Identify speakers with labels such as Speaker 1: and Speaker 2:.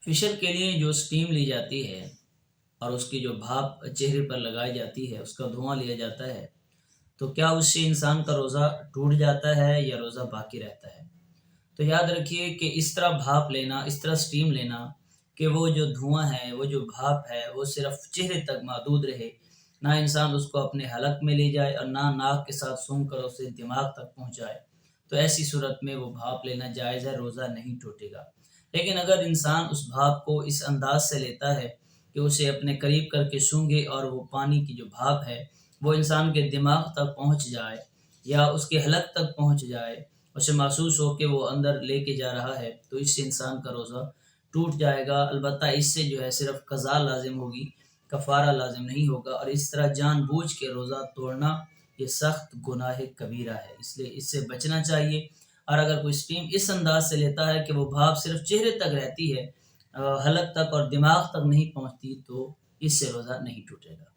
Speaker 1: Facial کے لیے جو سٹیم لی جاتی ہے اور اس کی جو بھاپ چہرے پر لگائی جاتی ہے، اس کا دھواں لیا جاتا ہے، تو کیا اس سے انسان کا روزہ ٹوٹ جاتا ہے یا روزہ باقی رہتا ہے؟ تو یاد رکھیے کہ اس طرح بھاپ لینا، اس طرح سٹیم لینا کہ وہ جو دھواں ہے، وہ جو بھاپ ہے، وہ صرف چہرے تک محدود رہے، نہ انسان اس کو اپنے حلق میں لے جائے اور نہ ناک کے ساتھ سونگھ کر اسے دماغ تک پہنچائے، تو ایسی صورت میں وہ بھاپ لینا جائز ہے، روزہ نہیں ٹوٹے گا۔ لیکن اگر انسان اس بھاپ کو اس انداز سے لیتا ہے کہ اسے اپنے قریب کر کے سونگھے اور وہ پانی کی جو بھاپ ہے وہ انسان کے دماغ تک پہنچ جائے یا اس کے حلق تک پہنچ جائے، اسے محسوس ہو کہ وہ اندر لے کے جا رہا ہے، تو اس سے انسان کا روزہ ٹوٹ جائے گا۔ البتہ اس سے جو ہے صرف قضا لازم ہوگی، کفارہ لازم نہیں ہوگا، اور اس طرح جان بوجھ کے روزہ توڑنا یہ سخت گناہ کبیرہ ہے، اس لیے اس سے بچنا چاہیے۔ اور اگر کوئی سٹیم اس انداز سے لیتا ہے کہ وہ بھاپ صرف چہرے تک رہتی ہے، حلق تک اور دماغ تک نہیں پہنچتی، تو اس سے روزہ نہیں ٹوٹے گا۔